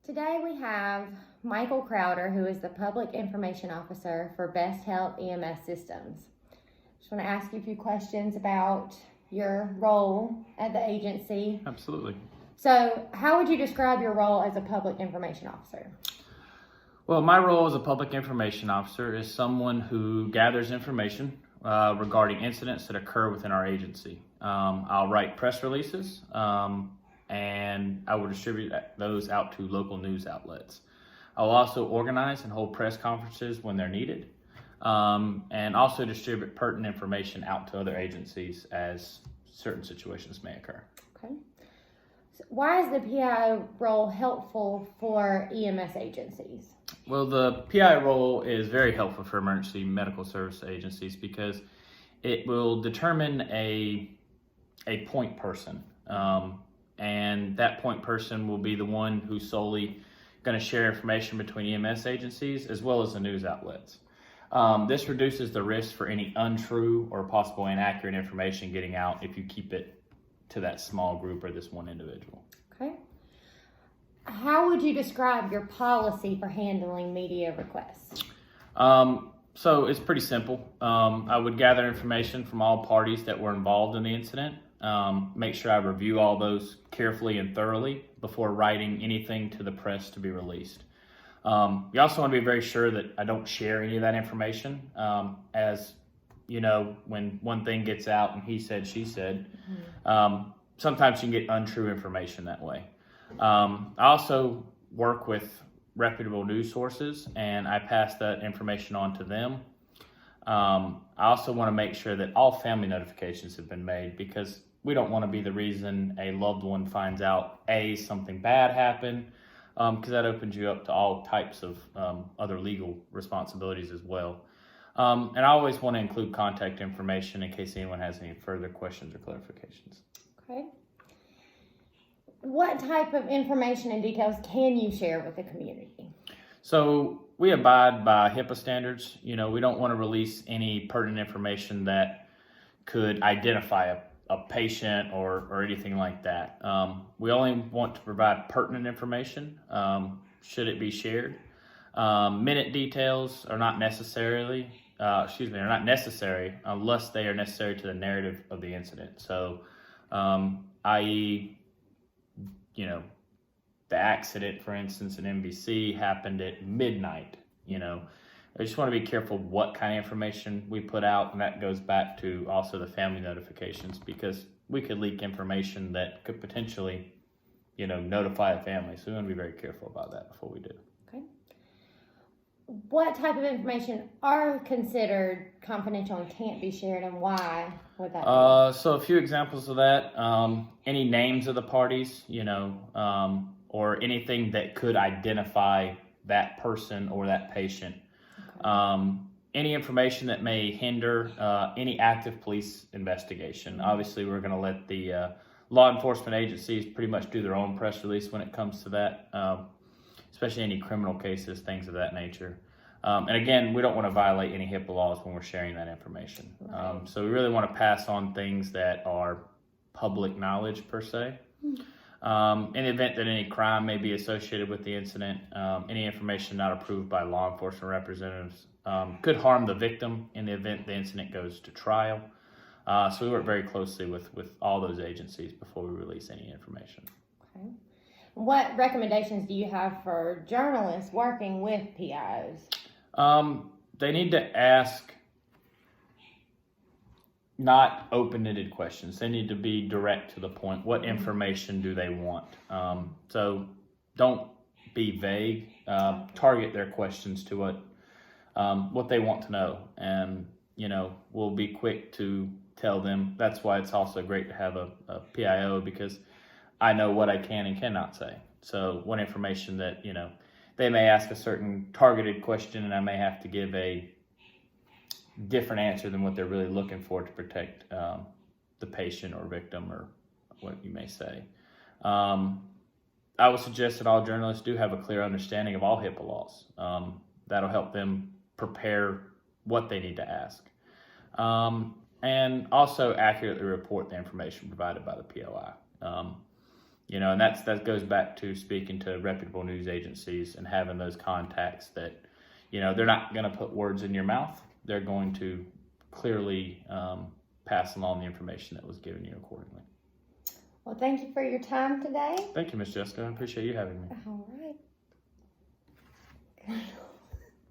Today we have Michael Crowder, who is the Public Information Officer for Best Health EMS Systems. Just want to ask you a few questions about your role at the agency. Absolutely. So, how would you describe your role as a Public Information Officer? Well, my role as a public information officer is someone who gathers information regarding incidents that occur within our agency. I'll write press releases and I will distribute those out to local news outlets. I'll also organize and hold press conferences when they're needed, and also distribute pertinent information out to other agencies as certain situations may occur. Okay. So why is the PIO role helpful for EMS agencies? Well, the PI role is very helpful for emergency medical service agencies because it will determine a point person. And that point person will be the one who's solely going to share information between EMS agencies as well as the news outlets. This reduces the risk for any untrue or possible inaccurate information getting out if you keep it to that small group or this one individual. Okay. How would you describe your policy for handling media requests? So it's pretty simple. I would gather information from all parties that were involved in the incident. Make sure I review all those carefully and thoroughly before writing anything to the press to be released. You also want to be very sure that I don't share any of that information. As you know, when one thing gets out and he said, she said, sometimes you can get untrue information that way. I also work with reputable news sources and I pass that information on to them. I also want to make sure that all family notifications have been made because we don't want to be the reason a loved one finds out something bad happened, because that opens you up to all types of other legal responsibilities as well. And I always want to include contact information in case anyone has any further questions or clarifications. Okay. What type of information and details can you share with the community? So we abide by HIPAA standards. We don't want to release any pertinent information that could identify a patient or anything like that. We only want to provide pertinent information, should it be shared. Minute details are not necessary unless they are necessary to the narrative of the incident. So, i.e., the accident, for instance, in NBC happened at midnight. I just want to be careful what kind of information we put out, and that goes back to also the family notifications because we could leak information that could potentially, notify a family. So we want to be very careful about that before we do. Okay. What type of information are considered confidential and can't be shared, and why would that be? So a few examples of that, any names of the parties, or anything that could identify that person or that patient. Okay. Any information that may hinder any active police investigation. Obviously, we're going to let the law enforcement agencies pretty much do their own press release when it comes to that, especially any criminal cases, things of that nature. And again, we don't want to violate any HIPAA laws when we're sharing that information. Right. So we really want to pass on things that are public knowledge per se. In the event that any crime may be associated with the incident, any information not approved by law enforcement representatives could harm the victim in the event the incident goes to trial. So we work very closely with all those agencies before we release any information. Okay. What recommendations do you have for journalists working with PIOs? They need to ask not open-ended questions. They need to be direct to the point. What information do they want? So don't be vague. Target their questions to what they want to know. And, we'll be quick to tell them. That's why it's also great to have a PIO because I know what I can and cannot say. So what information that, they may ask a certain targeted question and I may have to give a different answer than what they're really looking for to protect the patient or victim or what you may say. I would suggest that all journalists do have a clear understanding of all HIPAA laws. That'll help them prepare what they need to ask. And also accurately report the information provided by the POI. And that goes back to speaking to reputable news agencies and having those contacts that, they're not going to put words in your mouth. They're going to clearly pass along the information that was given you accordingly. Well, thank you for your time today. Thank you, Miss Jessica. I appreciate you having me. All right.